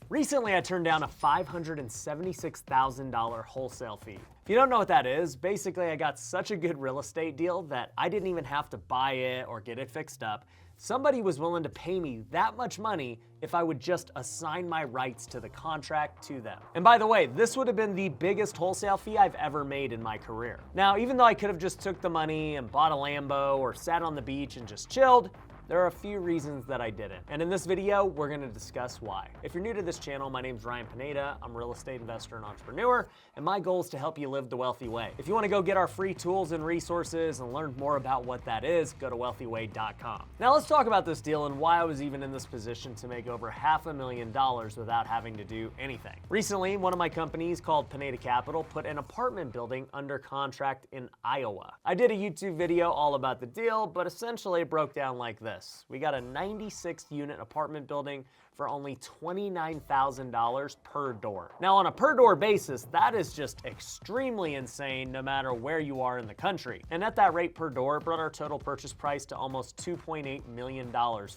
Recently, I turned down a $576,000 wholesale fee. If you don't know what that is, basically I got such a good real estate deal that I didn't even have to buy it or get it fixed up. Somebody was willing to pay me that much money if I would just assign my rights to the contract to them. And by the way, this would have been the biggest wholesale fee I've ever made in my career. Now, even though I could have just took the money and bought a Lambo or sat on the beach and just chilled, there are a few reasons that I didn't. And in this video, we're gonna discuss why. If you're new to this channel, my name's Ryan Pineda. I'm a real estate investor and entrepreneur, and my goal is to help you live the wealthy way. If you wanna go get our free tools and resources and learn more about what that is, go to wealthyway.com. Now let's talk about this deal and why I was even in this position to make over $500,000 without having to do anything. Recently, one of my companies called Pineda Capital put an apartment building under contract in Iowa. I did a YouTube video all about the deal, but essentially it broke down like this. We got a 96 unit apartment building for only $29,000 per door. Now on a per door basis, that is just extremely insane no matter where you are in the country. And at that rate per door, brought our total purchase price to almost $2.8 million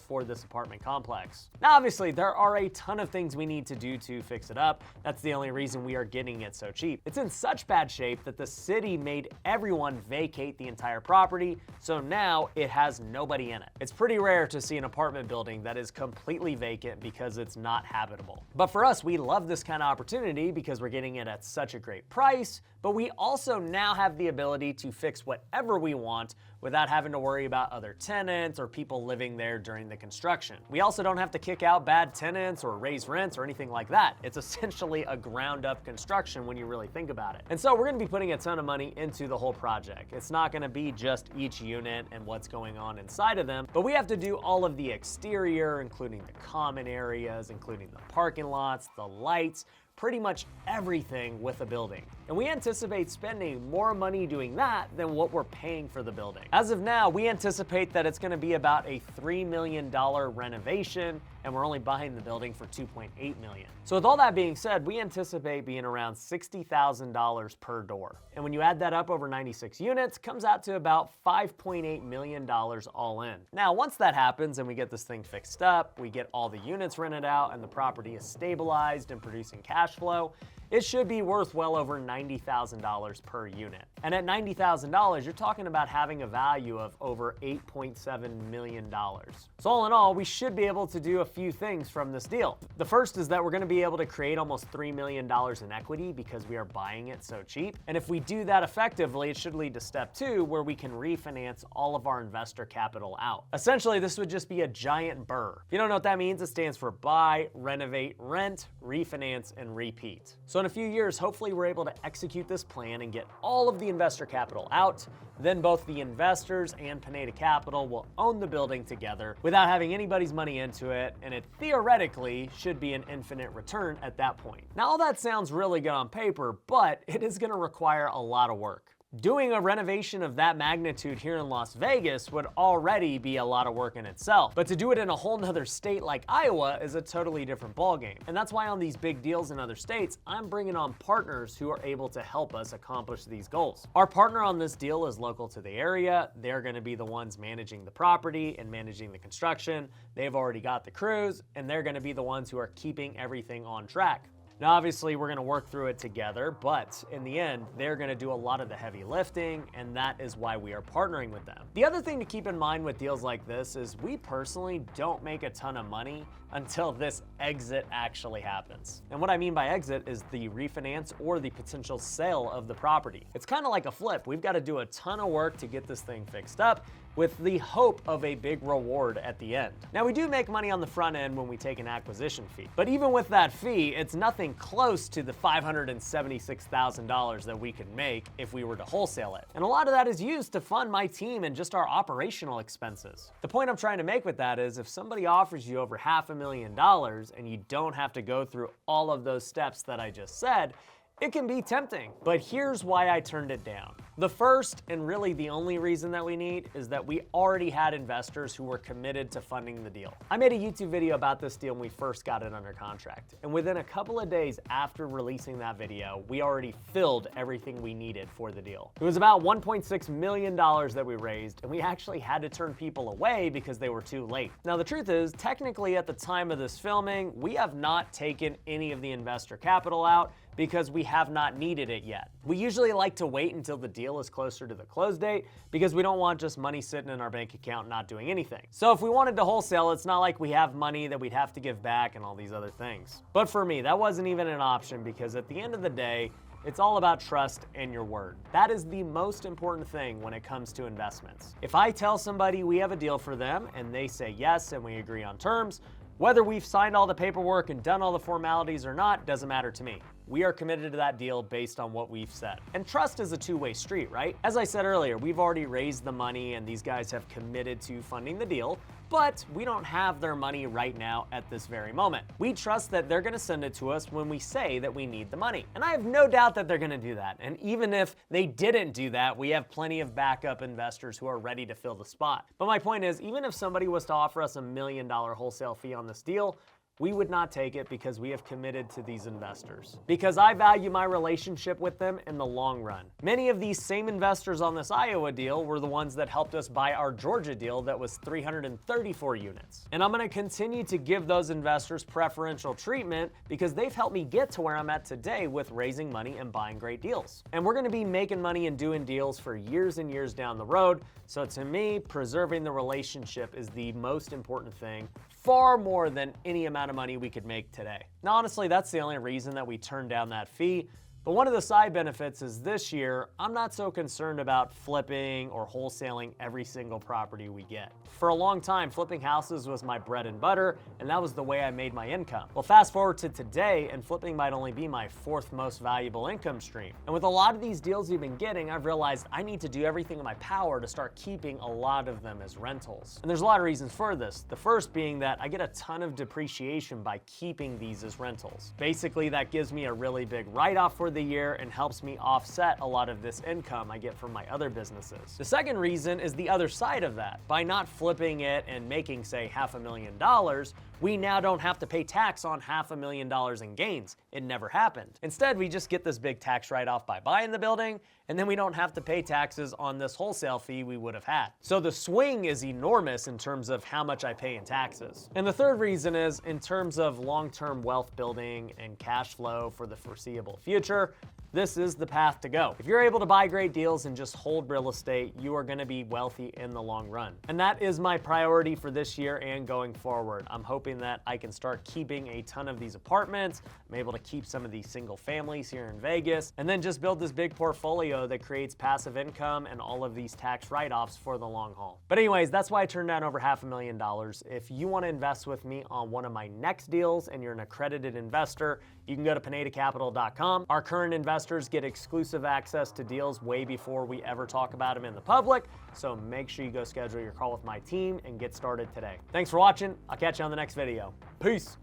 for this apartment complex. Now obviously there are a ton of things we need to do to fix it up. That's the only reason we are getting it so cheap. It's in such bad shape that the city made everyone vacate the entire property, so now it has nobody in it. It's pretty rare to see an apartment building that is completely vacant because it's not habitable. But for us, we love this kind of opportunity because we're getting it at such a great price, but we also now have the ability to fix whatever we want without having to worry about other tenants or people living there during the construction. We also don't have to kick out bad tenants or raise rents or anything like that. It's essentially a ground up construction when you really think about it. And so we're gonna be putting a ton of money into the whole project. It's not gonna be just each unit and what's going on inside of them, but we have to do all of the exterior, including the common areas, including the parking lots, the lights, pretty much everything with a building. And we anticipate spending more money doing that than what we're paying for the building. As of now, we anticipate that it's gonna be about a $3 million renovation, and we're only buying the building for $2.8 million. So with all that being said, we anticipate being around $60,000 per door. And when you add that up over 96 units, comes out to about $5.8 million all in. Now, once that happens and we get this thing fixed up, we get all the units rented out and the property is stabilized and producing cash flow, it should be worth well over $90,000 per unit. And at $90,000, you're talking about having a value of over $8.7 million. So all in all, we should be able to do a few things from this deal. The first is that we're gonna be able to create almost $3 million in equity because we are buying it so cheap. And if we do that effectively, it should lead to step two, where we can refinance all of our investor capital out. Essentially, this would just be a giant BRRRR. If you don't know what that means, it stands for buy, renovate, rent, refinance, and repeat. So in a few years, hopefully we're able to execute this plan and get all of the investor capital out. Then both the investors and Pineda Capital will own the building together without having anybody's money into it, and it theoretically should be an infinite return at that point. Now all that sounds really good on paper, but it is gonna require a lot of work. Doing a renovation of that magnitude here in Las Vegas would already be a lot of work in itself, but to do it in a whole nother state like Iowa is a totally different ballgame. And that's why on these big deals in other states, I'm bringing on partners who are able to help us accomplish these goals. Our partner on this deal is local to the area. They're gonna be the ones managing the property and managing the construction. They've already got the crews, and they're gonna be the ones who are keeping everything on track. Now, obviously, we're gonna work through it together, but in the end, they're gonna do a lot of the heavy lifting, and that is why we are partnering with them. The other thing to keep in mind with deals like this is we personally don't make a ton of money until this exit actually happens. And what I mean by exit is the refinance or the potential sale of the property. It's kind of like a flip. We've got to do a ton of work to get this thing fixed up, with the hope of a big reward at the end. Now, we do make money on the front end when we take an acquisition fee, but even with that fee, it's nothing close to the $576,000 that we could make if we were to wholesale it. And a lot of that is used to fund my team and just our operational expenses. The point I'm trying to make with that is if somebody offers you over $500,000 and you don't have to go through all of those steps that I just said, It can be tempting, but here's why I turned it down. The first, and really the only reason that we need, is that we already had investors who were committed to funding the deal. I made a YouTube video about this deal when we first got it under contract, and within a couple of days after releasing that video, we already filled everything we needed for the deal. It was about $1.6 million that we raised, and we actually had to turn people away because they were too late. Now the truth is, technically at the time of this filming, we have not taken any of the investor capital out because we have not needed it yet. We usually like to wait until the deal is closer to the close date because we don't want just money sitting in our bank account not doing anything. So if we wanted to wholesale, it's not like we have money that we'd have to give back and all these other things. But for me, that wasn't even an option because at the end of the day, it's all about trust and your word. That is the most important thing when it comes to investments. If I tell somebody we have a deal for them and they say yes and we agree on terms, whether we've signed all the paperwork and done all the formalities or not, doesn't matter to me. We are committed to that deal based on what we've said. And trust is a two-way street, right? As I said earlier, we've already raised the money and these guys have committed to funding the deal, but we don't have their money right now at this very moment. We trust that they're gonna send it to us when we say that we need the money. And I have no doubt that they're gonna do that. And even if they didn't do that, we have plenty of backup investors who are ready to fill the spot. But my point is, even if somebody was to offer us $1 million wholesale fee on this deal, we would not take it because we have committed to these investors. Because I value my relationship with them in the long run. Many of these same investors on this Iowa deal were the ones that helped us buy our Georgia deal that was 334 units. And I'm gonna continue to give those investors preferential treatment because they've helped me get to where I'm at today with raising money and buying great deals. And we're gonna be making money and doing deals for years and years down the road. So to me, preserving the relationship is the most important thing, far more than any amount of money we could make today. Now, honestly, that's the only reason that we turned down that fee. But one of the side benefits is this year, I'm not so concerned about flipping or wholesaling every single property we get. For a long time, flipping houses was my bread and butter, and that was the way I made my income. Well, fast forward to today, and flipping might only be my fourth most valuable income stream. And with a lot of these deals we've been getting, I've realized I need to do everything in my power to start keeping a lot of them as rentals. And there's a lot of reasons for this. The first being that I get a ton of depreciation by keeping these as rentals. Basically, that gives me a really big write-off for the year and helps me offset a lot of this income I get from my other businesses. The second reason is the other side of that. By not flipping it and making, say, $500,000, we now don't have to pay tax on $500,000 in gains. It never happened. Instead, we just get this big tax write-off by buying the building, and then we don't have to pay taxes on this wholesale fee we would have had. So the swing is enormous in terms of how much I pay in taxes. And the third reason is in terms of long-term wealth building and cash flow for the foreseeable future, this is the path to go. If you're able to buy great deals and just hold real estate, you are gonna be wealthy in the long run. And that is my priority for this year and going forward. I'm hoping that I can start keeping a ton of these apartments. I'm able to keep some of these single families here in Vegas, and then just build this big portfolio that creates passive income and all of these tax write-offs for the long haul. But anyways, that's why I turned down over $500,000. If you wanna invest with me on one of my next deals and you're an accredited investor, you can go to PinedaCapital.com. Our current investors get exclusive access to deals way before we ever talk about them in the public, so make sure you go schedule your call with my team and get started today. Thanks for watching. I'll catch you on the next video. Peace.